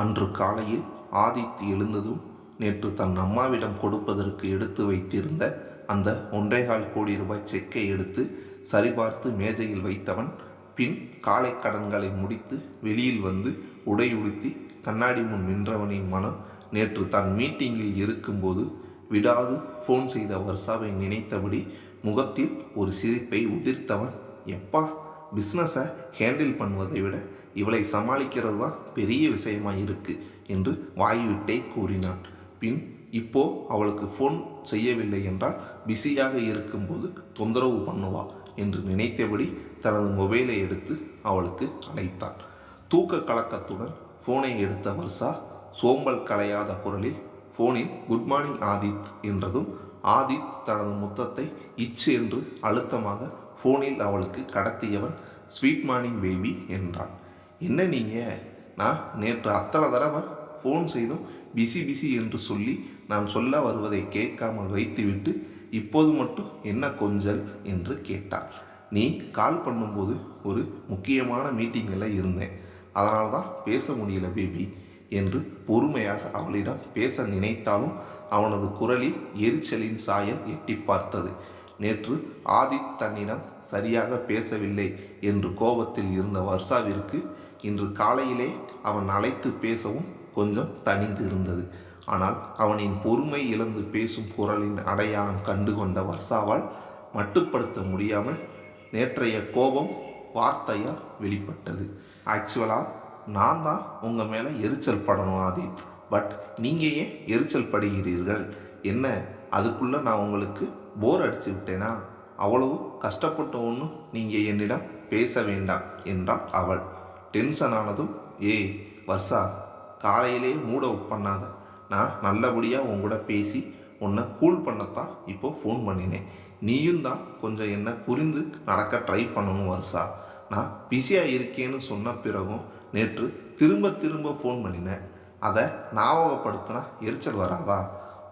அன்று காலையில் ஆதித் எழுந்ததும் நேற்று தன் அம்மாவிடம் கொடுப்பதற்கு எடுத்து வைத்திருந்த அந்த 1.25 கோடி ரூபாய் செக்கை எடுத்து சரிபார்த்து மேஜையில் வைத்தவன் பின் காலை கடன்களை முடித்து வெளியில் வந்து உடையுடுத்தி கண்ணாடி முன் நின்றவனின் மனம் நேற்று தான் மீட்டிங்கில் இருக்கும்போது விடாது ஃபோன் செய்த வர்ஷாவை நினைத்தபடி முகத்தில் ஒரு சிரிப்பை உதிர்த்தவன், எப்பா, பிஸ்னஸை ஹேண்டில் பண்ணுவதை விட இவளை சமாளிக்கிறது தான் பெரிய விஷயமாக இருக்கு என்று வாய்விட்டே கூறினான். பின் இப்போ அவளுக்கு ஃபோன் செய்யவில்லை என்றால் பிஸியாக இருக்கும்போது தொந்தரவு பண்ணுவா என்று நினைத்தபடி தனது மொபைலை எடுத்து அவளுக்கு அழைத்தான். தூக்க கலக்கத்துடன் ஃபோனை எடுத்த வர்ஷா சோம்பல் கலையாத குரலில் ஃபோனில் குட் மார்னிங் ஆதித் என்றதும் ஆதித் தனது முத்தத்தை இச்சு என்று அழுத்தமாக ஃபோனில் அவளுக்கு கடத்தியவன் ஸ்வீட் மார்னிங் பேபி என்றான். என்ன நீங்கள், நான் நேற்று அத்தனை தடவை ஃபோன் செய்தும் பிஸி பிஸி என்று சொல்லி நான் சொல்ல வருவதை கேட்காமல் வைத்துவிட்டு இப்போது மட்டும் என்ன கொஞ்சல் என்று கேட்டார். நீ கால் பண்ணும்போது ஒரு முக்கியமான மீட்டிங்கில் இருந்தேன், அதனால தான் பேச முடியல பேபி என்று பொறுமையாக அவளிடம் பேச நினைத்தாலும் அவனது குரலில் எரிச்சலின் சாயல் எட்டி பார்த்தது. நேற்று ஆதித் தன்னிடம் சரியாக பேசவில்லை என்று கோபத்தில் இருந்த வர்ஷாவிற்கு இன்று காலையிலே அவன் அழைத்து பேசவும் கொஞ்சம் தனிந்து இருந்தது. ஆனால் அவனின் பொறுமை இழந்து பேசும் குரலின் அடையாளம் கண்டுகொண்ட வர்ஷாவால் மட்டுப்படுத்த முடியாமல் நேற்றைய கோபம் வார்த்தையால் வெளிப்பட்டது. ஆக்சுவலாக நான் தான் உங்கள் மேலே எரிச்சல் படணும் ஆதித், பட் நீங்கள் ஏன் எரிச்சல் படுகிறீர்கள்? என்ன, அதுக்குள்ளே நான் உங்களுக்கு போர் அடிச்சு விட்டேனா? அவ்வளவு கஷ்டப்பட்ட ஒன்றும் நீங்கள் என்னிடம் பேச வேண்டாம் என்றாள் அவள். டென்ஷன் ஆனதும், ஏய் வர்ஷா, காலையிலே மூட அவுட் பண்ணாத, நான் நல்லபடியாக உங்கூட பேசி உன்னை கூல் பண்ணத்தான் இப்போ ஃபோன் பண்ணினேன். நீயும் தான் கொஞ்சம் என்ன புரிந்து நடக்க ட்ரை பண்ணணும் வர்ஷா. நான் பிஸியாக இருக்கேன்னு சொன்ன பிறகும் நேற்று திரும்ப திரும்ப ஃபோன் பண்ணினேன், அதை ஞாபகப்படுத்தினா எரிச்சல் வராதா?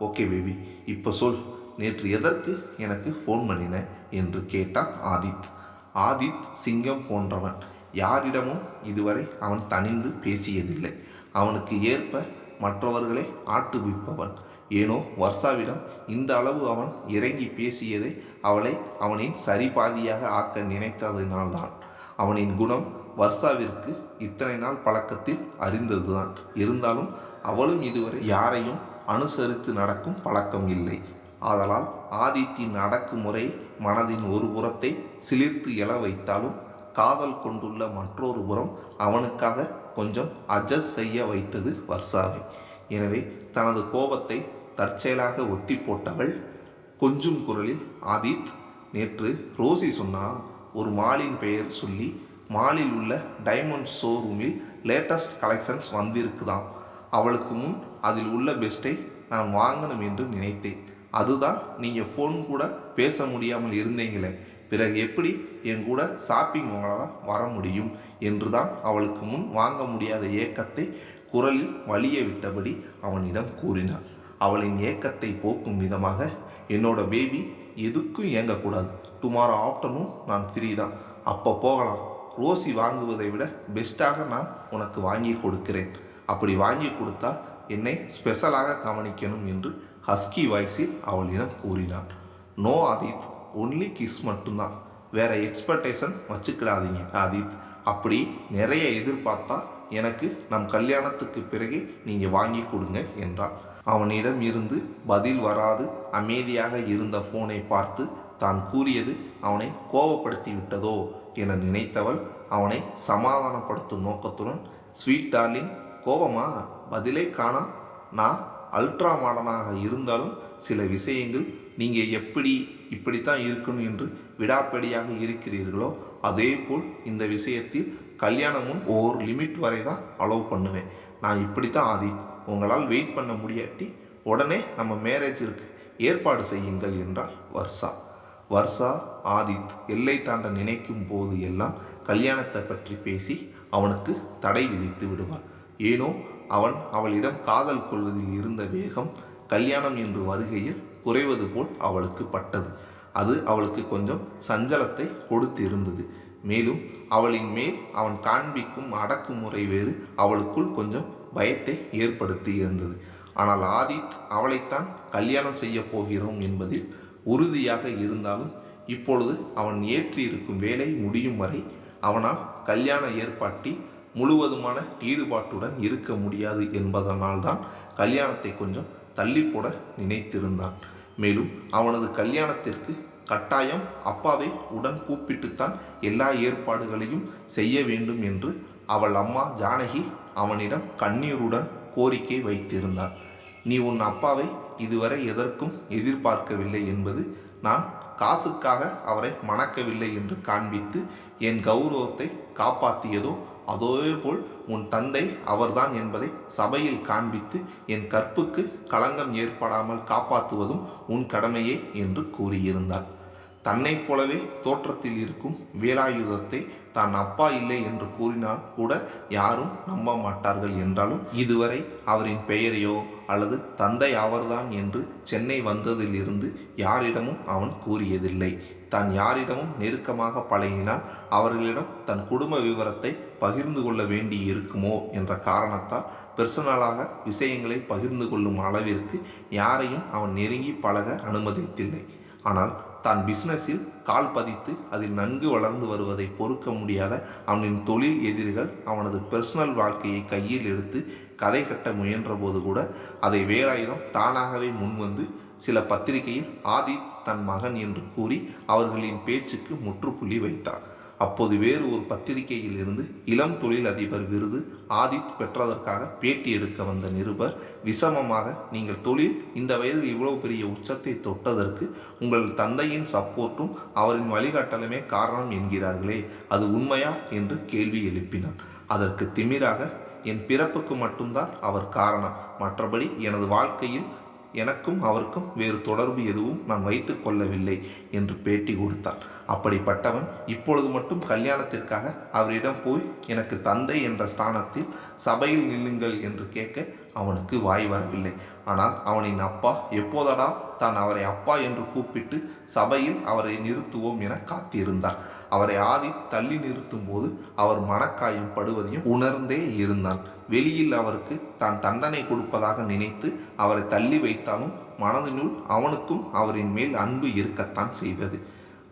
ஓகே பேபி, இப்போ சொல், நேற்று எதற்கு எனக்கு ஃபோன் பண்ணினேன் என்று கேட்டான் ஆதித். ஆதித் சிங்கம் போன்றவன், யாரிடமும் இதுவரை அவன் தனிந்து பேசியதில்லை. அவனுக்கு ஏற்ப மற்றவர்களை ஆட்டுவிப்பவன். ஏனோ வர்ஷாவிடம் இந்த அளவு அவன் இறங்கி பேசியதை அவளை அவனின் சரிபாதியாக ஆக்க நினைத்ததினால்தான். அவனின் குணம் வர்ஷாவிற்கு இத்தனை நாள் பழக்கத்தில் அறிந்ததுதான். இருந்தாலும் அவளும் இதுவரை யாரையும் அனுசரித்து நடக்கும் பழக்கம் இல்லை. ஆதலால் ஆதித்தின் அடக்குமுறை மனதின் ஒரு புறத்தை சிலிர்த்து எழ வைத்தாலும் காதல் கொண்டுள்ள மற்றொரு புறம் அவனுக்காக கொஞ்சம் அட்ஜஸ்ட் செய்ய வைத்தது வர்ஷாவை. எனவே தனது கோபத்தை தற்செயலாக ஒத்தி போட்டவள் கொஞ்சும் குரலில், ஆதித், நேற்று ரோசி சொன்னா ஒரு மாலின் பெயர் சொல்லி மாலில் உள்ள டைமண்ட் ஷோரூமில் லேட்டஸ்ட் கலெக்ஷன்ஸ் வந்திருக்குதாம். அவளுக்கு முன் அதில் உள்ள பெஸ்ட்டை நான் வாங்கணும் என்று நினைத்தேன். அதுதான் நீங்கள் ஃபோன் கூட பேச முடியாமல் இருந்தீங்களே, பிறகு எப்படி என் கூட ஷாப்பிங் உங்களால் வர முடியும் என்று தான் அவளுக்கு முன் வாங்க முடியாத ஏக்கத்தை குரலில் வலிய விட்டபடி அவனிடம் கூறினார். அவளின் ஏக்கத்தை போக்கும் விதமாக, என்னோட பேபி எதுக்கும் ஏங்கக்கூடாது, டுமாரோ ஆஃப்டர்நூன் நான் ஃப்ரீ தான், அப்போ போகலாம். ரோசி வாங்குவதை விட பெஸ்ட்டாக நான் உனக்கு வாங்கி கொடுக்கிறேன். அப்படி வாங்கி கொடுத்தால் என்னை ஸ்பெஷலாக கவனிக்கணும் என்று ஹஸ்கி வாய்ஸில் அவளிடம் கூறினான். நோ ஆதித், ஒன்லி கிஸ் மட்டும்தான், வேற எக்ஸ்பெக்டேஷன் வச்சுக்கிடாதீங்க ஆதித். அப்படி நிறைய எதிர்பார்த்தா எனக்கு நம் கல்யாணத்துக்கு பிறகு நீங்கள் வாங்கி கொடுங்க என்றான். அவனிடம் இருந்து பதில் வராது அமைதியாக இருந்த ஃபோனை பார்த்து தான் கூறியது அவனை கோபப்படுத்தி விட்டதோ என நினைத்தவள் அவனை சமாதானப்படுத்தும் நோக்கத்துடன், ஸ்வீட் டார்லிங், கோபமா? பதிலே காணா. நான் அல்ட்ரா மாடர்னாக இருந்தாலும் சில விஷயங்கள் நீங்கள் இப்படித்தான் இருக்கணும் என்று விடாப்படியாக இருக்கிறீர்களோ அதே போல் இந்த விஷயத்தில் கல்யாணமும் ஓர் லிமிட் வரை தான் அலோவ் பண்ணுவேன். நான் இப்படித்தான் ஆதித், உங்களால் வெயிட் பண்ண முடியாட்டி உடனே நம்ம மேரேஜிற்கு ஏற்பாடு செய்யுங்கள் என்றாள் வர்ஷா. வர்ஷா ஆதித் எல்லை தாண்ட நினைக்கும் போது எல்லாம் கல்யாணத்தை பற்றி பேசி அவனுக்கு தடை விதித்து விடுவாள். ஏனோ அவன் அவளிடம் காதல் கொள்வதில் இருந்த வேகம் கல்யாணம் என்று வருகையில் குறைவது போல் அவளுக்கு பட்டது. அது அவளுக்கு கொஞ்சம் சஞ்சலத்தை கொடுத்து இருந்தது. மேலும் அவளின் மேல் அவன் காண்பிக்கும் அடக்குமுறை வேறு அவளுக்குள் கொஞ்சம் பயத்தை ஏற்படுத்தி இருந்தது. ஆனால் ஆதித் அவளைத்தான் கல்யாணம் செய்ய போகிறோம் என்பதில் உறுதியாக இருந்தாலும் இப்பொழுது அவன் ஏற்றியிருக்கும் வேலை முடியும் வரை அவனால் கல்யாண ஏற்பாட்டில் முழுவதுமான ஈடுபாட்டுடன் இருக்க முடியாது என்பதனால்தான் கல்யாணத்தை கொஞ்சம் தள்ளி போட நினைத்திருந்தான். மேலும் அவனது கல்யாணத்திற்கு கட்டாயம் அப்பாவை உடன் கூப்பிட்டுத்தான் எல்லா ஏற்பாடுகளையும் செய்ய வேண்டும் என்று அவள் அம்மா ஜானகி அவனிடம் கண்ணீருடன் கோரிக்கை வைத்திருந்தாள். நீ உன் அப்பாவை இதுவரை எதற்கும் எதிர்பார்க்கவில்லை என்பது நான் காசுக்காக அவரை மணக்கவில்லை என்று காண்பித்து என் கௌரவத்தை காப்பாற்றியதோ அதேபோல் உன் தந்தை அவர்தான் என்பதை சபையில் காண்பித்து என் கற்புக்கு களங்கம் ஏற்படாமல் காப்பாற்றுவதும் உன் கடமையே என்று கூறியிருந்தார். தன்னைப் போலவே தோற்றத்தில் இருக்கும் வேலாயுதத்தை தான் அப்பா இல்லை என்று கூறினால் கூட யாரும் நம்ப மாட்டார்கள் என்றாலும் இதுவரை அவரின் பெயரையோ அல்லது தந்தை அவர்தான் என்று சென்னை வந்ததிலிருந்து யாரிடமும் அவன் கூறியதில்லை. தான் யாரிடமும் நெருக்கமாக பழகினால் அவர்களிடம் தன் குடும்ப விவரத்தை பகிர்ந்து கொள்ள வேண்டி இருக்குமோ என்ற காரணத்தால் பெர்சனலாக விஷயங்களை பகிர்ந்து கொள்ளும் அளவிற்கு யாரையும் அவன் நெருங்கி பழக அனுமதித்தில்லை. ஆனால் தான் பிஸ்னஸில் கால் பதித்து அதில் நன்கு வளர்ந்து வருவதை பொறுக்க முடியாத அவனின் தொழில் எதிரிகள் அவனது பெர்சனல் வாழ்க்கையை கையில் எடுத்து கதை கட்ட முயன்றபோது கூட அதை வேலாயுதம் தானாகவே முன்வந்து சில பத்திரிகையில் ஆதித் தன் மகன் என்று கூறி அவர்களின் பேச்சுக்கு முற்றுப்புள்ளி வைத்தார். அப்போது வேறு ஒரு பத்திரிகையில் இருந்து இளம் தொழில் அதிபர் விருது ஆதித் பெற்றதற்காக பேட்டி எடுக்க வந்த நிருபர் விஷமமாக, நீங்கள் தொழில் இந்த வயதில் இவ்வளவு பெரிய உச்சத்தை தொட்டதற்கு உங்கள் தந்தையின் சப்போர்ட்டும் அவரின் வழிகாட்டலுமே காரணம் என்கிறார்களே, அது உண்மையா என்று கேள்வி எழுப்பினார். அதற்கு திமிராக, என் பிறப்புக்கு மட்டும்தான் அவர் காரணம், மற்றபடி எனது வாழ்க்கையில் எனக்கும் அவருக்கும் வேறு தொடர்பு எதுவும் நான் வைத்து கொள்ளவில்லை என்று பேட்டி கொடுத்தார். அப்படிப்பட்டவன் இப்பொழுது மட்டும் கல்யாணத்திற்காக அவரிடம் போய் எனக்கு தந்தை என்ற ஸ்தானத்தில் சபையில் நில்லுங்கள் என்று கேட்க அவனுக்கு வாய் வரவில்லை. ஆனால் அவனின் அப்பா எப்போதடா தான் அவரை அப்பா என்று கூப்பிட்டு சபையில் அவரை நிறுத்துவோம் என காத்திருந்தார். அவரை ஆதித் தள்ளி நிறுத்தும் போது அவர் மனக்காயம் படுவதையும் உணர்ந்தே இருந்தான். வெளியில் அவருக்கு தான் தண்டனை கொடுப்பதாக நினைத்து அவரை தள்ளி வைத்தாலும் மனதினுள் அவனுக்கும் அவரின் மேல் அன்பு இருக்கத்தான் செய்தது.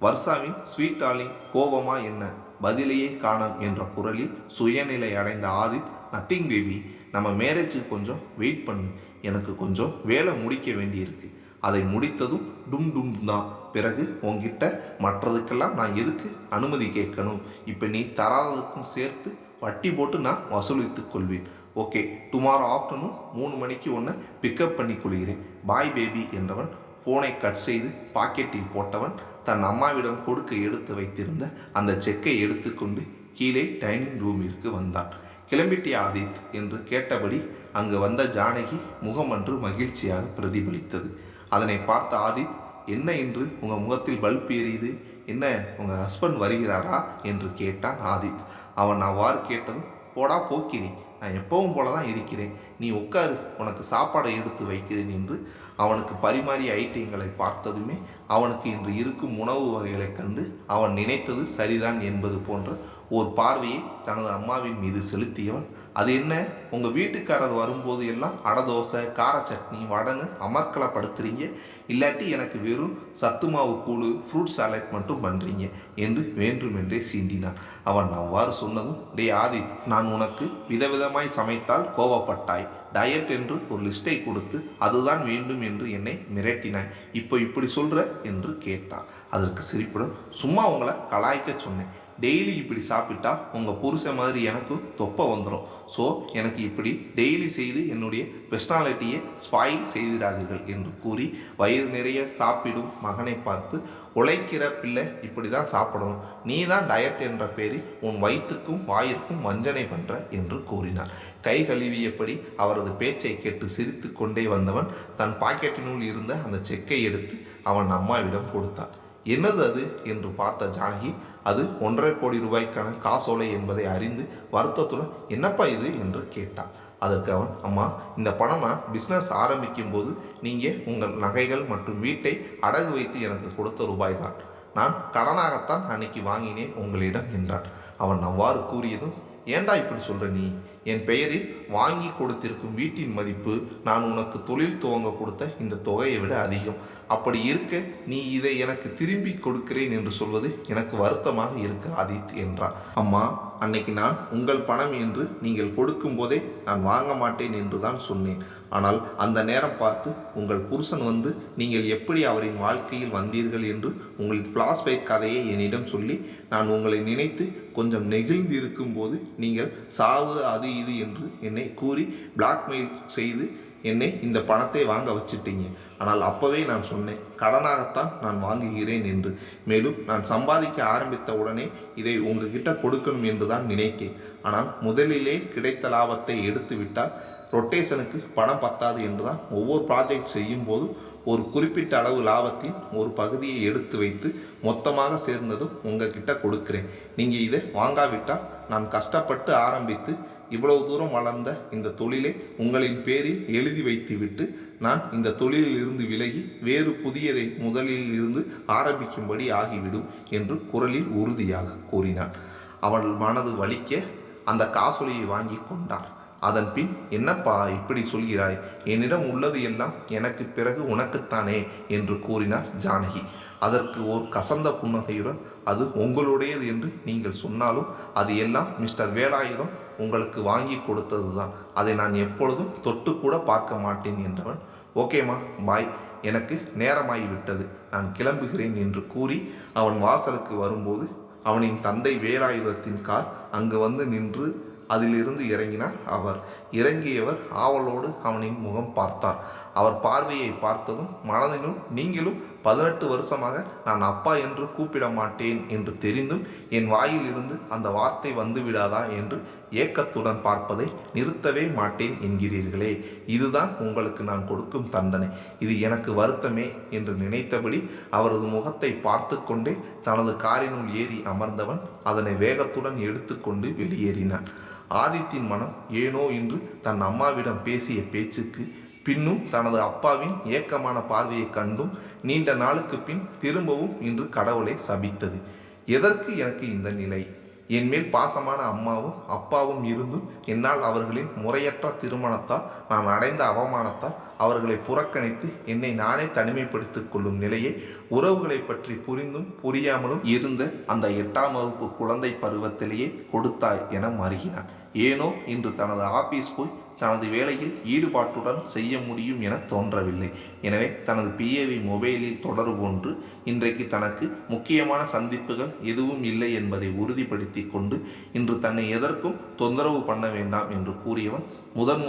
வர்ஷாவின் ஸ்வீட் டார்லிங் கோபமா என்ன, பதிலையே காணோம் என்ற குரலில் சுயநிலை அடைந்த ஆதித், நத்திங் பேபி, நம்ம மேரேஜுக்கு கொஞ்சம் வெயிட் பண்ணு, எனக்கு கொஞ்சம் வேலை முடிக்க வேண்டியிருக்கு, அதை முடித்ததும் டும் டும் தான், பிறகு உங்ககிட்ட மற்றதுக்கெல்லாம் நான் எதுக்கு அனுமதி கேட்கணும், இப்போ நீ தராததுக்கும் சேர்த்து வட்டி போட்டு நான் வசூலித்து கொள்வேன். ஓகே, டுமாரோ ஆஃப்டர்நூன் 3 மணிக்கு ஒன்று பிக்கப் பண்ணி கொள்கிறேன், பாய் பேபி என்றவன் ஃபோனை கட் செய்து பாக்கெட்டில் போட்டவன் தன் அம்மாவிடம் கொடுக்க எடுத்து வைத்திருந்த அந்த செக்கை எடுத்துக்கொண்டு கீழே டைனிங் ரூமிற்கு வந்தான். கிளம்பிட்டிய ஆதித் என்று கேட்டபடி அங்கு வந்த ஜானகி முகம் அன்று மகிழ்ச்சியாக பிரதிபலித்தது. அதனை பார்த்த ஆதித், என்ன இன்று உங்கள் முகத்தில் பல்ப் எரியுது, என்ன உங்கள் ஹஸ்பண்ட் வருகிறாரா என்று கேட்டான் ஆதித். அவன் அவ்வாறு கேட்டதும், போடா போக்கிரி, நான் எப்பவும் போல தான் இருக்கிறேன், நீ உட்காரு, உனக்கு சாப்பாடை எடுத்து வைக்கிறேன் என்று அவனுக்கு பரிமாறிய ஐட்டங்களை பார்த்ததுமே அவனுக்கு இன்று இருக்கும் உணவு வகைகளை கண்டு அவன் நினைத்தது சரிதான் என்பது போன்ற ஒரு பார்வையை தனது அம்மாவின் மீது செலுத்தியவன், அது என்ன, உங்கள் வீட்டுக்காரர் வரும்போது எல்லாம் அடை தோசை, கார சட்னி, வடன்னு அமர்க்கலப்படுத்துறீங்க, இல்லாட்டி எனக்கு வெறும் சத்து மாவு கூழு, ஃப்ரூட் சாலட் மட்டும் பண்ணுறீங்க என்று வேண்டுமென்றே சீண்டினான். அவன் அவ்வாறு சொன்னதும், டே ஆதித், நான் உனக்கு விதவிதமாய் சமைத்தால் கோவப்பட்டாய், டயட் என்று ஒரு லிஸ்ட்டை கொடுத்து அதுதான் வேண்டும் என்று என்னை மிரட்டினாய், இப்போ இப்படி சொல்கிற என்று கேட்டான். அதற்கு சிரிப்புடன், சும்மா உங்களை கலாய்க்க சொன்னேன், டெய்லி இப்படி சாப்பிட்டா உங்கள் புருஷன் மாதிரி எனக்கும் தொப்பை வந்துடும், ஸோ எனக்கு இப்படி டெய்லி செய்து என்னுடைய பெர்சனாலிட்டியை ஸ்பாயில் செய்திடாதீர்கள் என்று கூறி வயிறு நிறைய சாப்பிடும் மகனை பார்த்து, உழைக்கிற பிள்ளை இப்படி தான் சாப்பிடணும், நீ தான் டயட் என்ற பேரில் உன் வயிற்றுக்கும் வாயிற்கும் வஞ்சனை பண்ணுற என்று கூறினார். கை கழுவியபடி அவரது பேச்சை கேட்டு சிரித்து கொண்டே வந்தவன் தன் பாக்கெட்டினுள் இருந்த அந்த செக்கை எடுத்து அவன் அம்மாவிடம் கொடுத்தான். என்னது அது என்று பார்த்த ஜானகி, அது 1.5 கோடி ரூபாய்க்கான காசோலை என்பதை அறிந்து வருத்தத்துடன், என்னப்பா இது என்று கேட்டான். அதற்கு அவன், அம்மா, இந்த பணம் நான் பிஸ்னஸ் ஆரம்பிக்கும் போது நீங்கள் உங்கள் நகைகள் மற்றும் வீட்டை அடகு வைத்து எனக்கு கொடுத்த ரூபாய் தான், நான் கடனாகத்தான் அன்னைக்கு வாங்கினேன் உங்களிடம் என்றான். அவன் அவ்வாறு கூறியதும், ஏண்டா இப்படி சொல்ற நீ? என் பெயரில் வாங்கி கொடுத்திருக்கும் வீட்டின் மதிப்பு நான் உனக்கு தொழில் துவங்க கொடுத்த இந்த தொகையை விட அதிகம். அப்படி இருக்க நீ இதை எனக்கு திரும்பி கொடுக்கிறேன் என்று சொல்வது எனக்கு வருத்தமாக இருக்கு ஆதித் என்றார். அம்மா, அன்னைக்கு நான் உங்கள் பணம் என்று நீங்கள் கொடுக்கும் போதே நான் வாங்க மாட்டேன் என்று தான் சொன்னேன். ஆனால் அந்த நேரம் பார்த்து உங்கள் புருஷன் வந்து நீங்கள் எப்படி அவரின் வாழ்க்கையில் வந்தீர்கள் என்று உங்கள் ஃப்ளாஷ்பேக் கதையை என்னிடம் சொல்லி நான் உங்களை நினைத்து கொஞ்சம் நெகிழ்ந்து இருக்கும்போது நீங்கள் சாவு அது இது என்று என்னை கூறி பிளாக்மெயில் செய்து என்னை இந்த பணத்தை வாங்க வச்சிட்டீங்க. ஆனால் அப்போவே நான் சொன்னேன், கடனாகத்தான் நான் வாங்குகிறேன் என்று. மேலும் நான் சம்பாதிக்க ஆரம்பித்த உடனே இதை உங்ககிட்ட கொடுக்கணும் என்று தான் நினைத்தேன். ஆனால் முதலிலே கிடைத்த லாபத்தை எடுத்து விட்டால் ரொட்டேஷனுக்கு பணம் பத்தாது என்று தான் ஒவ்வொரு ப்ராஜெக்ட் செய்யும் போதும் ஒரு குறிப்பிட்ட அளவு லாபத்தின் ஒரு பகுதியை எடுத்து வைத்து மொத்தமாக சேர்ந்ததும் உங்ககிட்ட கொடுக்கிறேன். நீங்கள் இதை வாங்காவிட்டால் நான் கஷ்டப்பட்டு ஆரம்பித்து இவ்வளவு தூரம் வளர்ந்த இந்த தொழிலை உங்களின் பேரில் எழுதி வைத்துவிட்டு நான் இந்த தொழிலில் இருந்து விலகி வேறு புதியதை முதலில் இருந்து ஆரம்பிக்கும்படி ஆகிவிடும் என்று குரலில் உறுதியாக கூறினான். அவள் மனது வலிக்க அந்த காசோலையை வாங்கி கொண்டார். அதன் பின், என்னப்பா இப்படி சொல்கிறாய்? என்னிடம் உள்ளது எல்லாம் எனக்கு பிறகு உனக்குத்தானே என்று கூறினார் ஜானகி. அதற்கு ஓர் கசந்த புன்னகையுடன், அது உங்களுடையது என்று நீங்கள் சொன்னாலும் அது எல்லாம் மிஸ்டர் வேலாயுதம் உங்களுக்கு வாங்கி கொடுத்தது தான். அதை நான் எப்பொழுதும் தொட்டு கூட பார்க்க மாட்டேன் என்றவன், ஓகேம்மா, பாய், எனக்கு நேரமாகிவிட்டது, நான் கிளம்புகிறேன் என்று கூறி அவன் வாசலுக்கு வரும்போது அவனின் தந்தை வேலாயுதத்தின் கார் அங்கு வந்து நின்று அதிலிருந்து இறங்கினார். அவர் இறங்கியவர் ஆவலோடு அவனின் முகம் பார்த்தார். அவர் பார்வையை பார்த்ததும் மனதினுள், நீங்களும் 18 வருஷமாக நான் அப்பா என்று கூப்பிட மாட்டேன் என்று தெரிந்தும் என் வாயில் இருந்து அந்த வார்த்தை வந்து விடாதா என்று ஏக்கத்துடன் பார்ப்பதை நிறுத்தவே மாட்டேன் என்கிறீர்களே, இதுதான் உங்களுக்கு நான் கொடுக்கும் தண்டனை. இது எனக்கு வருத்தமே என்று நினைத்தபடி அவரது முகத்தை பார்த்து கொண்டே தனது காரினுள் ஏறி அமர்ந்தவன் அதனை வேகத்துடன் எடுத்துக்கொண்டு வெளியேறினான். ஆதித்தின் மனம் ஏனோ இன்று தன் அம்மாவிடம் பேசிய பேச்சுக்கு பின்னும் தனது அப்பாவின் ஏக்கமான பார்வையை கண்டும் நீண்ட நாளுக்கு பின் திரும்பவும் இன்று கடவுளை சபித்தது. எதற்கு எனக்கு இந்த நிலை? என்மேல் பாசமான அம்மாவும் அப்பாவும் இருந்தும் என்னால் அவர்களின் முறையற்ற திருமணத்தால் நான் அடைந்த அவமானத்தால் அவர்களை புறக்கணித்து என்னை நானே தனிமைப்படுத்திக் கொள்ளும் நிலையை உறவுகளை பற்றி புரிந்தும் புரியாமலும் இருந்த அந்த 8ஆம் வகுப்பு குழந்தை பருவத்திலேயே கொடுத்தாய் என மருகினான். ஏனோ இன்று தனது ஆபீஸ் போய் தனது வேலையில் ஈடுபாட்டுடன் செய்ய முடியும் என தோன்றவில்லை. எனவே தனது பிஏவி மொபைலில் தொடர்பு கொண்டு இன்றைக்கு தனக்கு முக்கியமான சந்திப்புகள் எதுவும் இல்லை என்பதை உறுதிப்படுத்தி கொண்டு இன்று தன்னை எதற்கும் தொந்தரவு பண்ண வேண்டாம் என்று கூறியவன்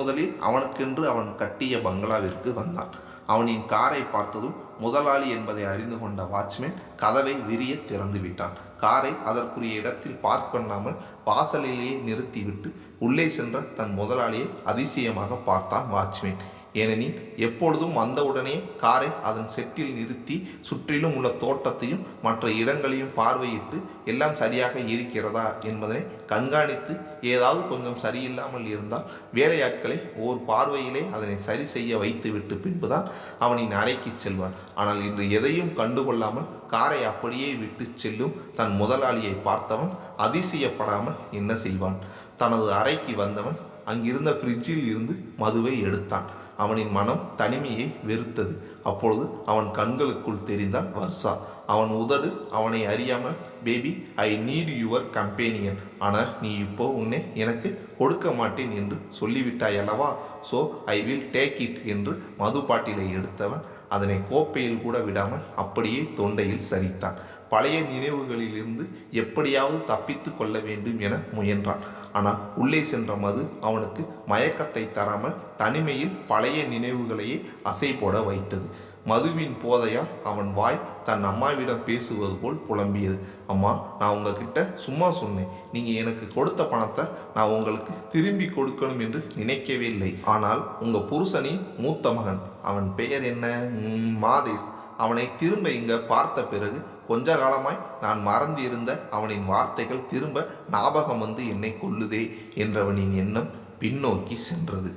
முதலில் அவனுக்கென்று அவன் கட்டிய பங்களாவிற்கு வந்தான். அவனின் காரை பார்த்ததும் முதலாளி என்பதை அறிந்து கொண்ட வாட்ச்மேன் கதவை விரிய திறந்து விட்டான். காரை அதற்குரிய இடத்தில் பார்க் பண்ணாமல் வாசலிலேயே நிறுத்திவிட்டு உள்ளே சென்ற தன் முதலாளியை அதிசயமாக பார்த்தான் வாட்ச்மேன். ஏனெனில் எப்பொழுதும் வந்தவுடனே காரை அதன் செட்டில் நிறுத்தி சுற்றிலும் உள்ள தோட்டத்தையும் மற்ற இடங்களையும் பார்வையிட்டு எல்லாம் சரியாக இருக்கிறதா என்பதனை கண்காணித்து ஏதாவது கொஞ்சம் சரியில்லாமல் இருந்தால் வேலையாட்களை ஓர் பார்வையிலே அதனை சரி செய்ய வைத்துவிட்டு பின்புதான் அவனின் அறைக்கு செல்வான். ஆனால் இன்று எதையும் கண்டுகொள்ளாமல் காரை அப்படியே விட்டு செல்லும் தன் முதலாளியை பார்த்தவன் அதிசயப்படாமல் என்ன செய்வான்? தனது அறைக்கு வந்தவன் அங்கிருந்த ஃப்ரிட்ஜில் இருந்து மதுவை எடுத்தான். அவனின் மனம் தனிமையை வெறுத்தது. அப்பொழுது அவன் கண்களுக்குள் தெரிந்தான் வர்ஷா. அவன் உதடு அவனை அறியாமல், baby, I need your companion, ஆனால் நீ இப்போ உன்னை எனக்கு கொடுக்க மாட்டேன் என்று சொல்லிவிட்டாய் அல்லவா, so I will take it என்று மது பாட்டிலை எடுத்தவன் அதனை கோப்பையில் கூட விடாமல் அப்படியே தொண்டையில் சரித்தான். பழைய நினைவுகளிலிருந்து எப்படியாவது தப்பித்து கொள்ள வேண்டும் என முயன்றான். ஆனால் உள்ளே சென்ற மது அவனுக்கு மயக்கத்தை தராமல் தனிமையில் பழைய நினைவுகளையே அசை போட வைத்தது. மதுவின் போதையால் அவன் வாய் தன் அம்மாவிடம் பேசுவது போல் புலம்பியது. அம்மா, நான் உங்ககிட்ட சும்மா சொன்னேன். நீங்கள் எனக்கு கொடுத்த பணத்தை நான் உங்களுக்கு திரும்பி கொடுக்கணும் என்று நினைக்கவே இல்லை. ஆனால் உங்கள் புருஷனின் மூத்த மகன், அவன் பெயர் என்ன, மாதேஷ், அவனை திரும்ப இங்கே பார்த்த பிறகு கொஞ்ச காலமாய் நான் மறந்து இருந்த அவனின் வார்த்தைகள் திரும்ப ஞாபகம் வந்து என்னை கொல்லுதே என்றவனின் எண்ணம் பின்னோக்கி சென்றது.